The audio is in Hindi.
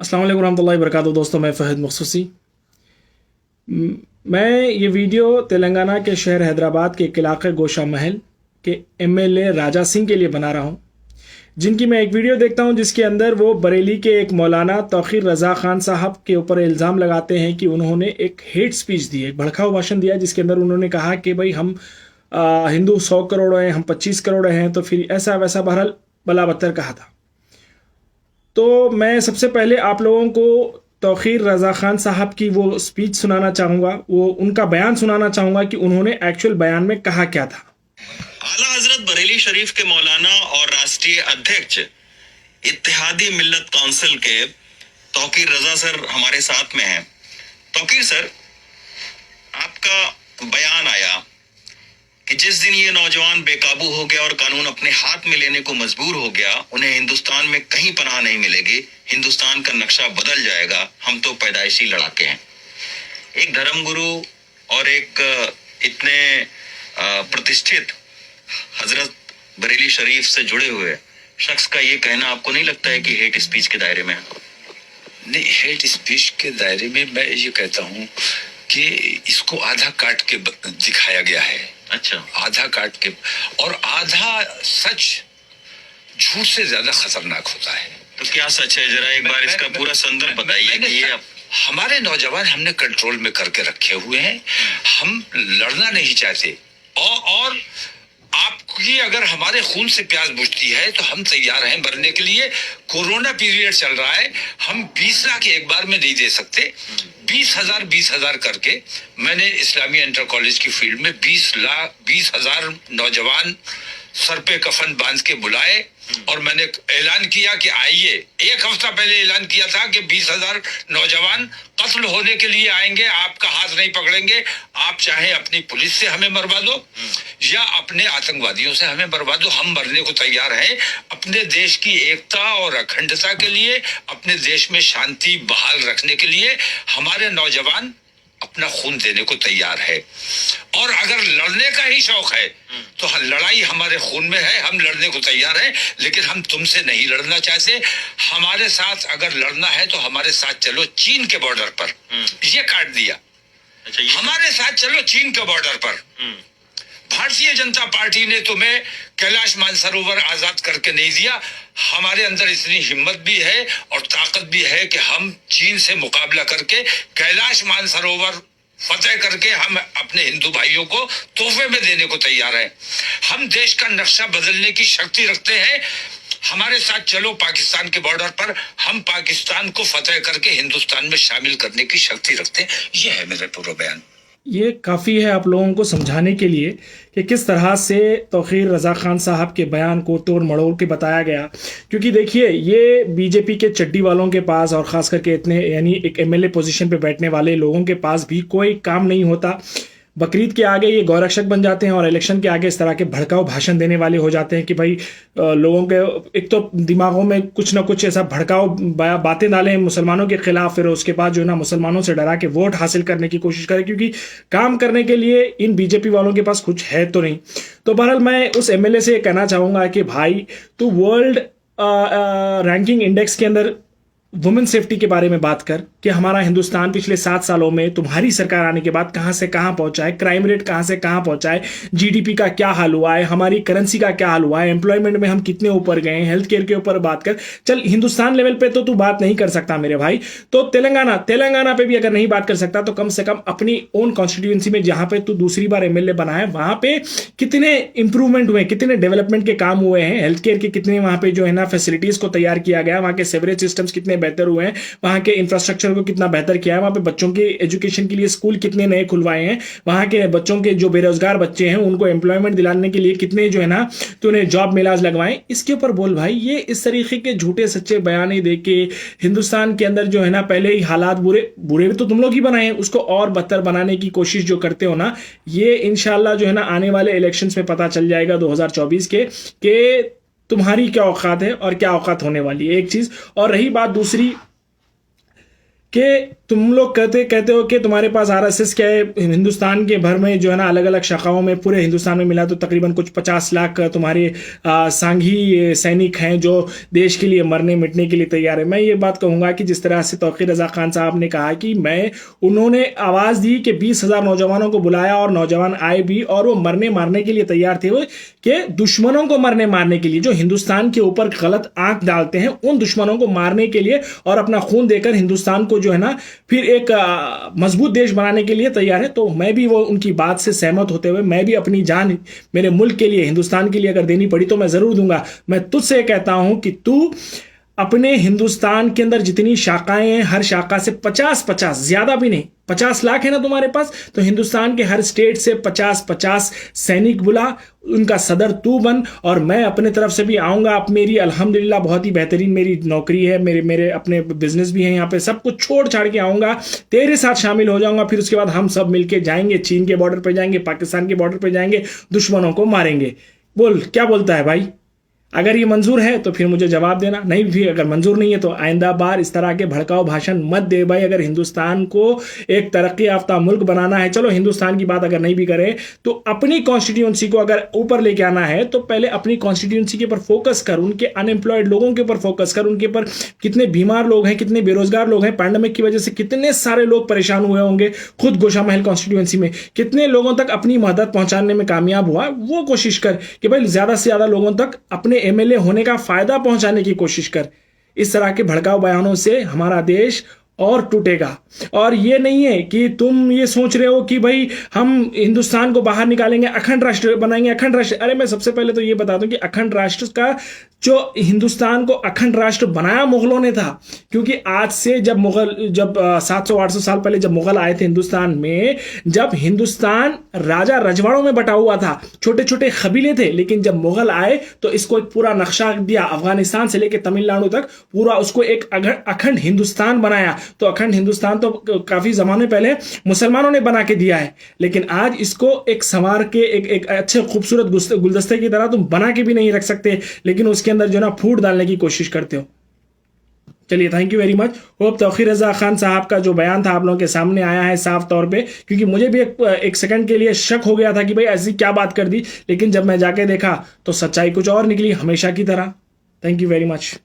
अस्सलाम वालेकुम रहमतुल्लाहि व बरकातहू। दोस्तों, मैं फ़हद मखसूसी। मैं ये वीडियो तेलंगाना के शहर हैदराबाद के एक इलाके गोशा महल के एमएलए राजा सिंह के लिए बना रहा हूँ, जिनकी मैं एक वीडियो देखता हूँ जिसके अंदर वो बरेली के एक मौलाना तौक़ीर रज़ा ख़ान साहब के ऊपर इल्ज़ाम लगाते हैं कि उन्होंने एक हेट स्पीच दी, एक भड़काऊ भाषण दिया, जिसके अंदर उन्होंने कहा कि भाई हम हिंदू 100 करोड़ हैं, हम 25 करोड़ हैं, तो फिर ऐसा वैसा बहरहाल बला बत्तर कहा था। तो मैं सबसे पहले आप लोगों को तौक़ीर रज़ा ख़ान साहब की वो स्पीच सुनाना चाहूँगा, वो उनका बयान सुनाना चाहूँगा कि उन्होंने एक्चुअल बयान में कहा क्या था। आला हजरत बरेली शरीफ के मौलाना और राष्ट्रीय अध्यक्ष इत्तेहादी मिल्लत काउंसिल के तौक़ीर रज़ा सर हमारे साथ में हैं। तौक़ीर सर, आपका बयान आया कि जिस दिन ये नौजवान बेकाबू हो गया और कानून अपने हाथ में लेने को मजबूर हो गया, उन्हें हिंदुस्तान में कहीं पनाह नहीं मिलेगी, हिंदुस्तान का नक्शा बदल जाएगा, हम तो पैदाइशी लड़ाके हैं। एक धर्मगुरु और एक इतने प्रतिष्ठित हजरत बरेली शरीफ से जुड़े हुए शख्स का ये कहना आपको नहीं लगता है कि हेट स्पीच के दायरे में है? नहीं, हेट स्पीच के दायरे में मैं ये कहता हूँ कि इसको आधा काट के दिखाया गया है। अच्छा, आधा काट के, और आधा सच झूठ से ज्यादा खतरनाक होता है। तो क्या सच है, जरा एक बार इसका पूरा संदर्भ बताइए कि ये हमारे नौजवान हमने कंट्रोल में करके रखे हुए हैं। हम लड़ना नहीं चाहते, और आपकी अगर हमारे खून से प्यास बुझती है तो हम तैयार हैं मरने के लिए। कोरोना पीरियड चल रहा है, हम 20 लाख एक बार में नहीं दे सकते। 20,000 करके मैंने इस्लामी इंटर कॉलेज की फील्ड में 20,000 नौजवान सर पे कफन बांध के बुलाए और मैंने ऐलान किया कि आइए। एक हफ्ता पहले ऐलान किया था कि 20,000 नौजवान कत्ल होने के लिए आएंगे, आपका हाथ नहीं पकड़ेंगे। आप चाहे अपनी पुलिस से हमें मरवा दो या अपने आतंकवादियों से हमें मरवा दो, हम मरने को तैयार हैं। अपने देश की एकता और अखंडता के लिए, अपने देश में शांति बहाल रखने के लिए हमारे नौजवान अपना खून देने को तैयार है। और अगर लड़ने का ही शौक है तो लड़ाई हमारे खून में है, हम लड़ने को तैयार हैं, लेकिन हम तुमसे नहीं लड़ना चाहते। हमारे साथ अगर लड़ना है तो हमारे साथ चलो चीन के बॉर्डर पर। ये काट दिया। अच्छा, हमारे साथ चलो चीन के बॉर्डर पर। भारतीय जनता पार्टी ने तुम्हें कैलाश मानसरोवर आजाद करके नहीं दिया। हमारे अंदर इतनी हिम्मत भी है और ताकत भी है कि हम चीन से मुकाबला करके कैलाश मानसरोवर फतेह करके हम अपने हिंदू भाइयों को तोहफे में देने को तैयार हैं। हम देश का नक्शा बदलने की शक्ति रखते हैं। हमारे साथ चलो पाकिस्तान के बॉर्डर पर, हम पाकिस्तान को फतेह करके हिंदुस्तान में शामिल करने की शक्ति रखते हैं। ये है मेरा पूरा बयान। ये काफ़ी है आप लोगों को समझाने के लिए कि किस तरह से तौक़ीर रज़ा ख़ान साहब के बयान को तोड़ मड़ोड़ के बताया गया। क्योंकि देखिए, ये बीजेपी के चड्डी वालों के पास और ख़ास करके इतने यानी एक एमएलए पोजीशन पे बैठने वाले लोगों के पास भी कोई काम नहीं होता। बकरीद के आगे ये गौरक्षक बन जाते हैं और इलेक्शन के आगे इस तरह के भड़काऊ भाषण देने वाले हो जाते हैं कि भाई लोगों के एक तो दिमागों में कुछ ना कुछ ऐसा भड़काऊ बातें डालें मुसलमानों के खिलाफ, फिर उसके बाद जो है ना मुसलमानों से डरा के वोट हासिल करने की कोशिश करें, क्योंकि काम करने के लिए इन बीजेपी वालों के पास कुछ है तो नहीं। तो बहरहाल मैं उस एमएलए से कहना चाहूँगा कि भाई, तू वर्ल्ड रैंकिंग इंडेक्स के अंदर वुमेन सेफ्टी के बारे में बात कर कि हमारा हिंदुस्तान पिछले 7 सालों में तुम्हारी सरकार आने के बाद कहां से कहां पहुंचा है, क्राइम रेट कहां से कहां पहुंचा है, जीडीपी का क्या हाल हुआ है, हमारी करेंसी का क्या हाल हुआ है, एम्प्लॉयमेंट में हम कितने ऊपर गए हैं, हेल्थ केयर के ऊपर बात कर। चल, हिंदुस्तान लेवल पे तो तू बात नहीं कर सकता मेरे भाई, तो तेलंगाना पे भी अगर नहीं बात कर सकता तो कम से कम अपनी ओन कॉन्स्टिट्यूएंसी में जहां पे तू दूसरी बार एमएलए बना है वहां पे कितने इंप्रूवमेंट हुए, कितने डेवलपमेंट के काम हुए हैं, हेल्थ केयर के कितने वहां पे जो है ना फैसिलिटीज को तैयार किया गया, वहां के सेवरेज सिस्टम्स कितने बेहतर हुए हैं, वहां के इंफ्रास्ट्रक्चर को कितना बेहतर किया है, वहां पे बच्चों के एजुकेशन के लिए स्कूल कितने नए खुलवाए हैं, वहां के बच्चों के जो बेरोजगार बच्चे हैं उनको एम्प्लॉयमेंट दिलाने के लिए कितने जो है ना तूने जॉब मिलाज लगवाए। इसके ऊपर बोल भाई। ये इस तरीके के झूठे सच्चे बयान दे के हिंदुस्तान के अंदर जो है ना पहले ही हालात बुरे तो तुम लोग ही बनाए हैं, उसको और बदतर बनाने की कोशिश जो करते हो ना, ये इंशाल्लाह जो है ना आने वाले इलेक्शंस में पता चल जाएगा 2024 के तुम्हारी क्या औकात है और क्या औकात होने वाली है, एक चीज। और रही बात दूसरी कि तुम लोग कहते हो कि तुम्हारे पास आरएसएस के हिंदुस्तान के भर में जो है ना अलग अलग शाखाओं में पूरे हिंदुस्तान में मिला तो तकरीबन कुछ 50 लाख तुम्हारे सांघी सैनिक हैं जो देश के लिए मरने मिटने के लिए तैयार है। मैं ये बात कहूँगा कि जिस तरह से तौकीर रज़ा खान साहब ने कहा कि उन्होंने आवाज़ दी कि 20,000 नौजवानों को बुलाया और नौजवान आए भी और वो मरने मारने के लिए तैयार थे, वो कि दुश्मनों को मरने मारने के लिए, जो हिंदुस्तान के ऊपर गलत आंख डालते हैं उन दुश्मनों को मारने के लिए और अपना खून देकर हिंदुस्तान को जो है ना फिर एक मजबूत देश बनाने के लिए तैयार है। तो मैं भी वो उनकी बात से सहमत होते हुए मैं भी अपनी जान मेरे मुल्क के लिए, हिंदुस्तान के लिए अगर देनी पड़ी तो मैं जरूर दूंगा। मैं तुझसे कहता हूं कि तू अपने हिंदुस्तान के अंदर जितनी शाखाएं हैं हर शाखा से 50-50, ज्यादा भी नहीं, 50 लाख है ना तुम्हारे पास, तो हिंदुस्तान के हर स्टेट से 50-50 सैनिक बुला, उनका सदर तू बन और मैं अपने तरफ से भी आऊंगा। अब मेरी अल्हम्दुलिल्लाह बहुत ही बेहतरीन मेरी नौकरी है, मेरे अपने बिजनेस भी हैं यहाँ पे, सब कुछ छोड़ छाड़ के आऊंगा, तेरे साथ शामिल हो जाऊंगा। फिर उसके बाद हम सब मिलके जाएंगे, चीन के बॉर्डर पे जाएंगे, पाकिस्तान के बॉर्डर पे जाएंगे, दुश्मनों को मारेंगे। बोल क्या बोलता है भाई? अगर ये मंजूर है तो फिर मुझे जवाब देना, नहीं भी अगर मंजूर नहीं है तो आइंदा बार इस तरह के भड़काऊ भाषण मत दे भाई। अगर हिंदुस्तान को एक तरक्की याफ्ता मुल्क बनाना है, चलो हिंदुस्तान की बात अगर नहीं भी करें तो अपनी कॉन्स्टिट्यूंसी को अगर ऊपर लेके आना है तो पहले अपनी कॉन्स्टिट्यूंसी के ऊपर फोकस कर, उनके अनएम्प्लॉयड लोगों के ऊपर फोकस कर, उनके ऊपर कितने बीमार लोग हैं, कितने बेरोजगार लोग हैं, पैंडेमिक की वजह से कितने सारे लोग परेशान हुए होंगे, खुद गोशा महल कॉन्स्टिट्यूंसी में कितने लोगों तक अपनी मदद पहुंचाने में कामयाब हुआ, वो कोशिश कर कि भाई ज्यादा से ज्यादा लोगों तक अपने एमएलए होने का फायदा पहुंचाने की कोशिश कर। इस तरह के भड़काऊ बयानों से हमारा देश और टूटेगा। और ये नहीं है कि तुम ये सोच रहे हो कि भाई हम हिंदुस्तान को बाहर निकालेंगे, अखंड राष्ट्र बनाएंगे, अखंड राष्ट्र। अरे मैं सबसे पहले तो ये बता दूं कि अखंड राष्ट्र का जो हिंदुस्तान को अखंड राष्ट्र बनाया मुगलों ने था, क्योंकि आज से जब 700-800 साल पहले जब मुगल आए थे हिंदुस्तान में, जब हिंदुस्तान राजा रजवाड़ों में बटा हुआ था, छोटे छोटे कबीले थे, लेकिन जब मुगल आए तो इसको एक पूरा नक्शा दिया, अफगानिस्तान से लेकर तमिलनाडु तक पूरा उसको एक अखंड हिंदुस्तान बनाया। तो अखंड हिंदुस्तान तो काफी जमाने पहले मुसलमानों ने बना के दिया है, लेकिन आज इसको एक संवार के एक अच्छे खूबसूरत गुलदस्ते की तरह तुम बना के भी नहीं रख सकते, लेकिन उसके अंदर जो ना फूट डालने की कोशिश करते हो। चलिए, thank you very much. Hope Tauqeer Raza Khan sahab का जो बयान था आप लोगों के सामने आया है साफ तौर पे, क्योंकि मुझे भी एक सेकंड के लिए शक हो गया था कि भाई ऐसी क्या बात कर दी, लेकिन जब मैं जाके देखा तो सच्चाई कुछ और निकली, हमेशा की तरह। Thank you very much.